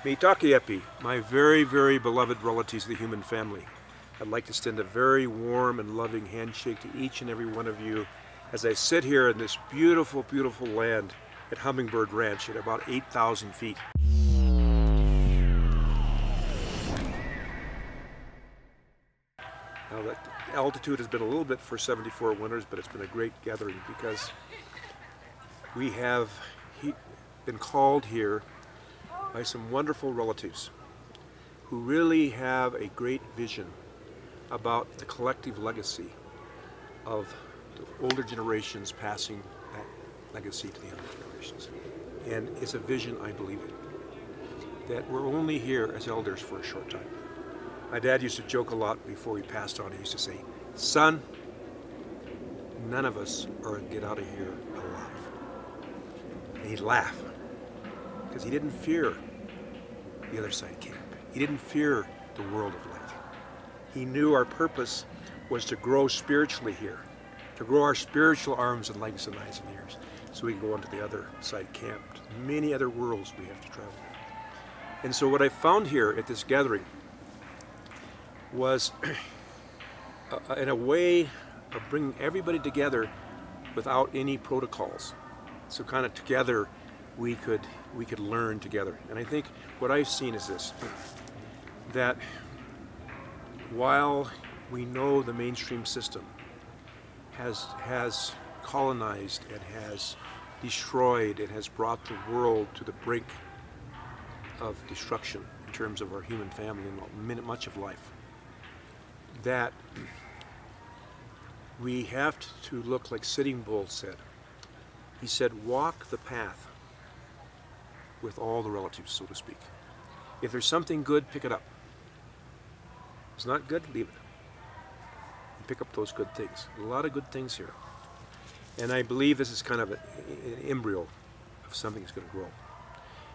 Mitakeepi, my very, very beloved relatives of the human family. I'd like to extend a very warm and loving handshake to each and every one of you as I sit here in this beautiful, beautiful land at Hummingbird Ranch at about 8,000 feet. Now, the altitude has been a little bit for 74 winters, but it's been a great gathering because we have been called here by some wonderful relatives who really have a great vision about the collective legacy of the older generations passing that legacy to the younger generations. And it's a vision I believe in, that we're only here as elders for a short time. My dad used to joke a lot before he passed on. He used to say, "Son, none of us are going to get out of here alive." And he'd laugh because he didn't fear the other side camp. He didn't fear the world of light. He knew our purpose was to grow spiritually here, to grow our spiritual arms and legs and eyes and ears, so we can go on to the other side camp, to many other worlds we have to travel. And so what I found here at this gathering was in a way of bringing everybody together without any protocols. So kind of together we could learn together. And I think what I've seen is this, that while we know the mainstream system has colonized and has destroyed and has brought the world to the brink of destruction in terms of our human family and much of life, that we have to look like Sitting Bull said. He said, walk the path with all the relatives, so to speak. If there's something good, pick it up. If it's not good, leave it. And pick up those good things. A lot of good things here. And I believe this is kind of an embryo of something that's going to grow.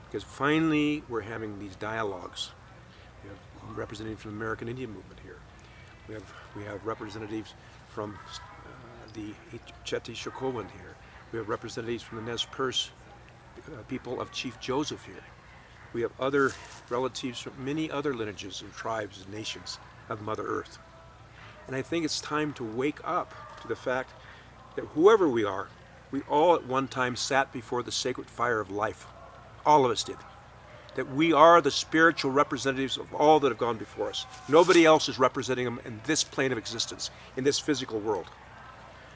Because finally we're having these dialogues. We have representatives from the American Indian movement here. We have representatives from the Chetty Shokowan here. We have representatives from the Nez Perce people of Chief Joseph here. We have other relatives from many other lineages and tribes and nations of Mother Earth. And I think it's time to wake up to the fact that whoever we are, we all at one time sat before the sacred fire of life. All of us did. That we are the spiritual representatives of all that have gone before us. Nobody else is representing them in this plane of existence, in this physical world.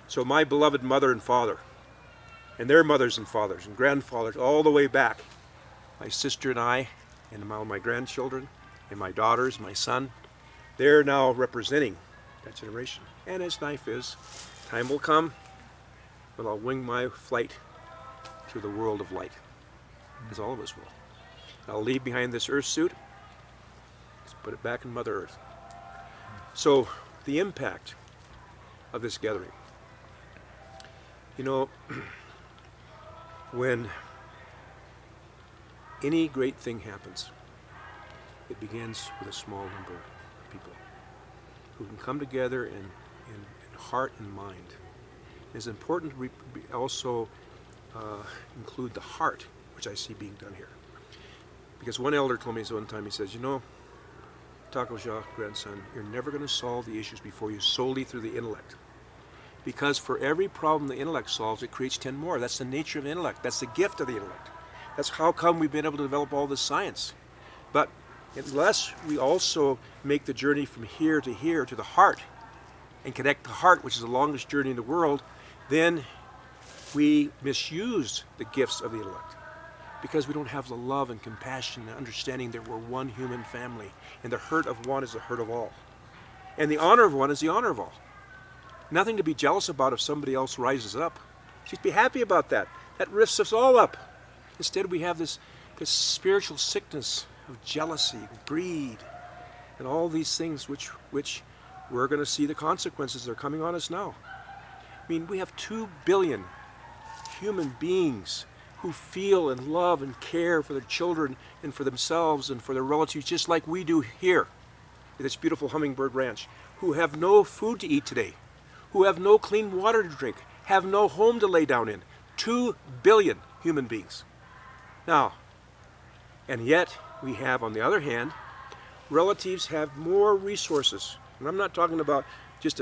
So my beloved mother and father, and their mothers and fathers and grandfathers, all the way back, my sister and I, and all my grandchildren, and my daughters, my son, they're now representing that generation. And as life is, time will come when I'll wing my flight through the world of light, as all of us will. I'll leave behind this earth suit, just put it back in Mother Earth. So the impact of this gathering, you know, when any great thing happens, it begins with a small number of people who can come together in heart and mind. It's important to also include the heart, which I see being done here. Because one elder told me this one time, he says, you know, Takoja, grandson, you're never going to solve the issues before you solely through the intellect. Because for every problem the intellect solves, it creates 10 more. That's the nature of the intellect. That's the gift of the intellect. That's how come we've been able to develop all this science. But unless we also make the journey from here to the heart, and connect the heart, which is the longest journey in the world, then we misuse the gifts of the intellect. Because we don't have the love and compassion and understanding that we're one human family, and the hurt of one is the hurt of all. And the honor of one is the honor of all. Nothing to be jealous about if somebody else rises up. Just be happy about that. That lifts us all up. Instead we have this spiritual sickness of jealousy, greed, and all these things which we're going to see the consequences that are coming on us now. I mean, we have 2 billion human beings who feel and love and care for their children and for themselves and for their relatives, just like we do here at this beautiful Hummingbird Ranch, who have no food to eat today, who have no clean water to drink, have no home to lay down in. 2 billion human beings. Now, and yet we have, on the other hand, relatives have more resources. And I'm not talking about just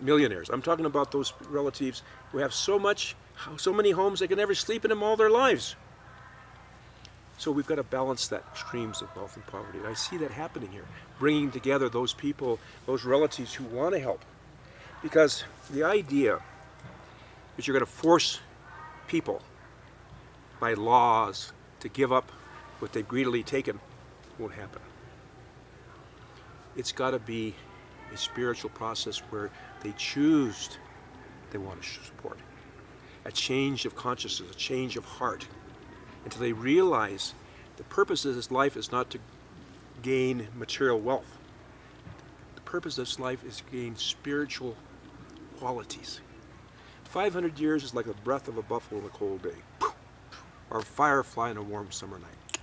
millionaires. I'm talking about those relatives who have so many homes they can never sleep in them all their lives. So we've got to balance that extremes of wealth and poverty. And I see that happening here, bringing together those people, those relatives who want to help. Because the idea that you're going to force people by laws to give up what they've greedily taken won't happen. It's got to be a spiritual process where they choose they want to support. A change of consciousness, a change of heart, until they realize the purpose of this life is not to gain material wealth. The purpose of this life is to gain spiritual qualities. 500 years is like the breath of a buffalo on a cold day, or a firefly on a warm summer night,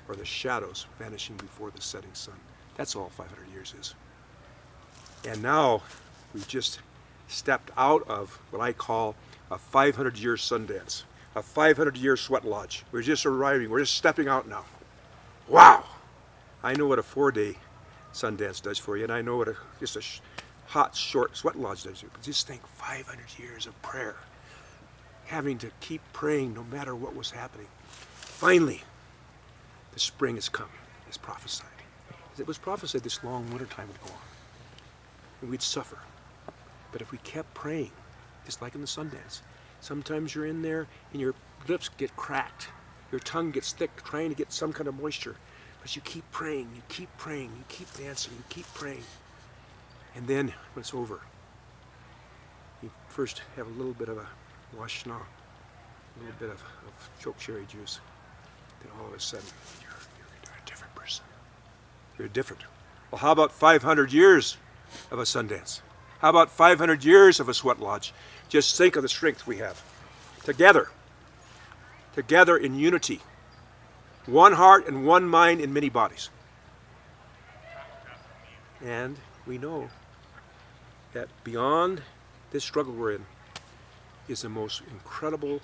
or the shadows vanishing before the setting sun. That's all 500 years is. And now we've just stepped out of what I call a 500-year Sundance, a 500-year sweat lodge. We're just arriving. We're just stepping out now. Wow! I know what a 4-day Sundance does for you, and I know what just a hot, short sweat lodge does for you. But just think 500 years of prayer, having to keep praying no matter what was happening. Finally, the spring has come, as prophesied. It was prophesied this long wintertime would go on, and we'd suffer. But if we kept praying, just like in the Sundance, sometimes you're in there and your lips get cracked, your tongue gets thick trying to get some kind of moisture, but you keep praying, you keep praying, you keep dancing, you keep praying. And then when it's over, you first have a little bit of a washna, a little bit of choke cherry juice. Then all of a sudden, you're a different person. You're different. Well, how about 500 years of a Sundance? How about 500 years of a sweat lodge? Just think of the strength we have. Together in unity. One heart and one mind in many bodies. And we know that beyond this struggle we're in is the most incredible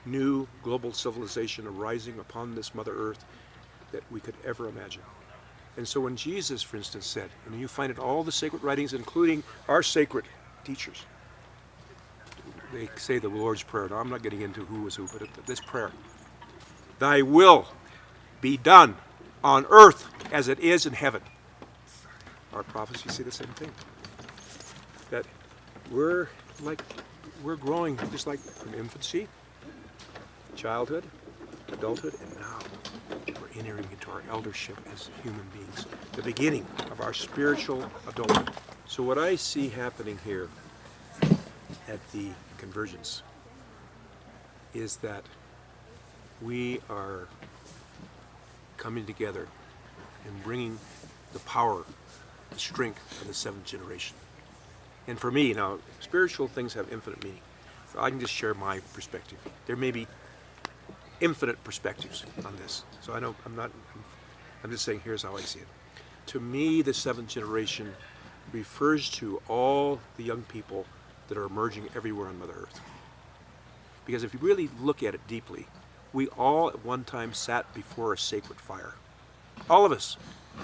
new global civilization arising upon this Mother Earth that we could ever imagine. And so when Jesus, for instance, said, and you find it all the sacred writings, including our sacred teachers, they say the Lord's Prayer. Now, I'm not getting into who was who, but this prayer. Thy will be done on earth as it is in heaven. Our prophecies say the same thing. That we're growing just like from infancy, childhood, adulthood, and now we're entering into our eldership as human beings, the beginning of our spiritual adulthood. So what I see happening here at the Convergence is that we are coming together and bringing the power, the strength of the seventh generation. And for me, now, spiritual things have infinite meaning. So I can just share my perspective. There may be infinite perspectives on this. So I know I'm just saying here's how I see it. To me, the seventh generation refers to all the young people that are emerging everywhere on Mother Earth. Because if you really look at it deeply, we all at one time sat before a sacred fire. All of us. I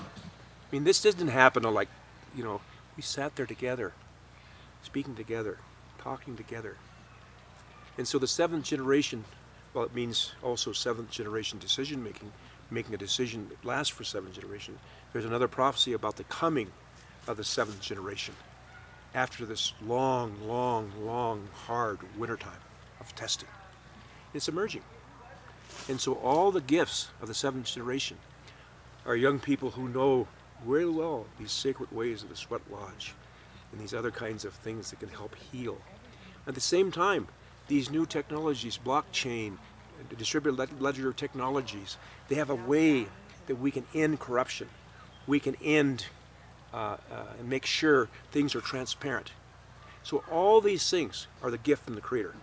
mean, this didn't happen to we sat there together, speaking together, talking together. And so the seventh generation, well, it means also seventh generation decision making a decision that lasts for 7 generations. There's another prophecy about the coming of the seventh generation after this long, hard wintertime of testing. It's emerging. And so all the gifts of the seventh generation are young people who know very well these sacred ways of the sweat lodge and these other kinds of things that can help heal. At the same time, these new technologies, blockchain, distributed ledger technologies, they have a way that we can end corruption. We can end and make sure things are transparent. So all these things are the gift from the Creator.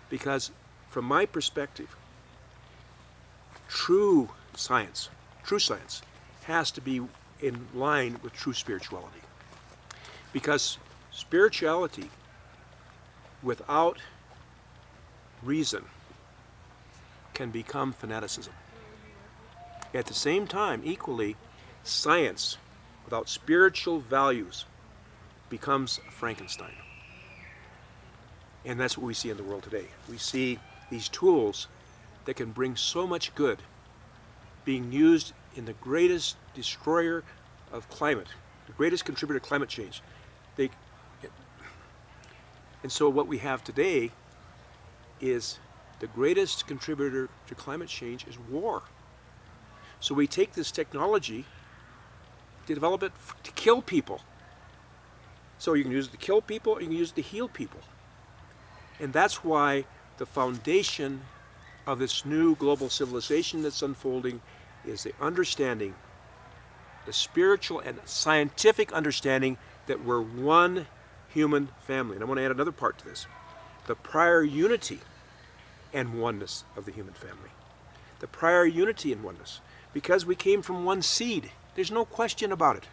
Because from my perspective, true science has to be in line with true spirituality. Because spirituality without reason can become fanaticism. At the same time, equally, science without spiritual values becomes a Frankenstein. And that's what we see in the world today. We see these tools that can bring so much good being used in the greatest destroyer of climate, the greatest contributor to climate change. And so what we have today is the greatest contributor to climate change is war. So we take this technology to develop it to kill people. So you can use it to kill people, or you can use it to heal people. And that's why the foundation of this new global civilization that's unfolding is the understanding, the spiritual and scientific understanding that we're one human family. And I want to add another part to this. The prior unity and oneness of the human family. The prior unity and oneness. Because we came from one seed. There's no question about it.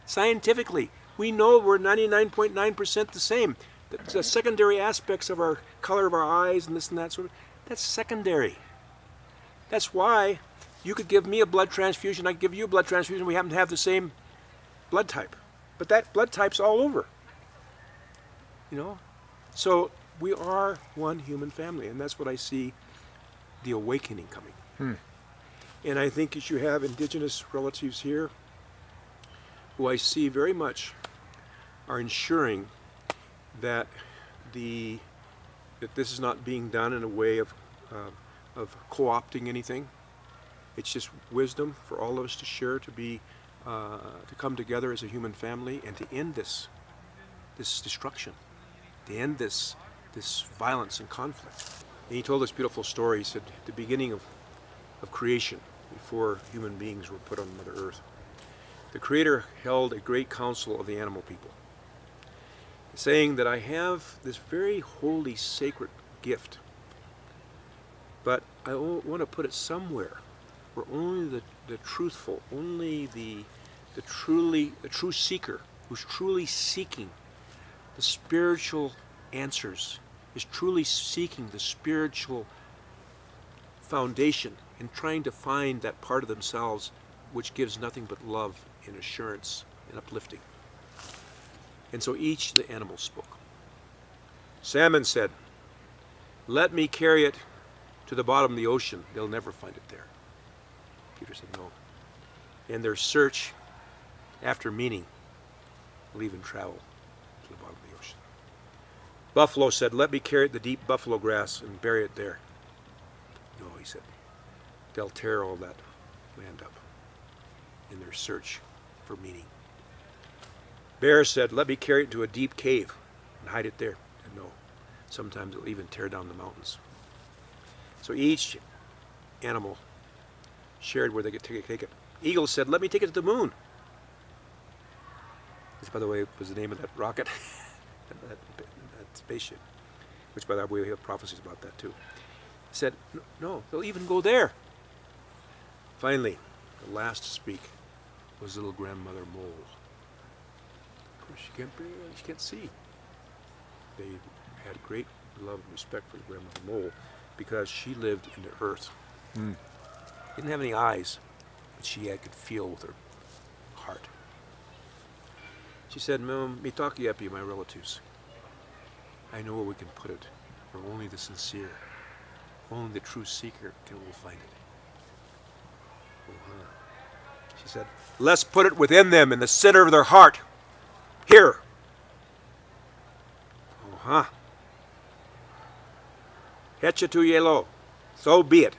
Scientifically, we know we're 99.9% the same. The secondary aspects of our color of our eyes and this and that sort of, that's secondary. That's why you could give me a blood transfusion, I could give you a blood transfusion, we happen to have the same blood type. But that blood type's all over. You know? So we are one human family, and that's what I see the awakening coming. And I think as you have indigenous relatives here, who I see very much are ensuring that that this is not being done in a way of co-opting anything. It's just wisdom for all of us to share, to come together as a human family and to end this destruction, to end this violence and conflict. And he told this beautiful story. He said, at the beginning of creation, before human beings were put on Mother Earth, the Creator held a great council of the animal people, saying that I have this very holy, sacred gift, but I want to put it somewhere where only the truthful, only the true seeker, who's truly seeking the spiritual answers, is truly seeking the spiritual foundation and trying to find that part of themselves which gives nothing but love and assurance and uplifting. And so each of the animals spoke. Salmon said, "Let me carry it to the bottom of the ocean. They'll never find it there." Peter said, "No." And their search after meaning will even travel to the bottom of the ocean. Buffalo said, "Let me carry it to the deep buffalo grass and bury it there." No, he said, they'll tear all that land up in their search for meaning. Bear said, "Let me carry it to a deep cave and hide it there." And no, sometimes it'll even tear down the mountains. So each animal shared where they could take it. Eagle said, "Let me take it to the moon." This, by the way, was the name of that rocket, that spaceship, which, by the way, we have prophecies about that too. He said, "No, they'll even go there." Finally, the last to speak was little grandmother mole. Of course, she can't see. They had great love and respect for grandmother mole because she lived in the earth. Didn't have any eyes, but she could feel with her heart. She said, "Me talk epi, my relatives. I know where we can put it, where only the sincere, only the true seeker will find it." She said, "Let's put it within them, in the center of their heart. Here." Hetcha tu yelo. So be it.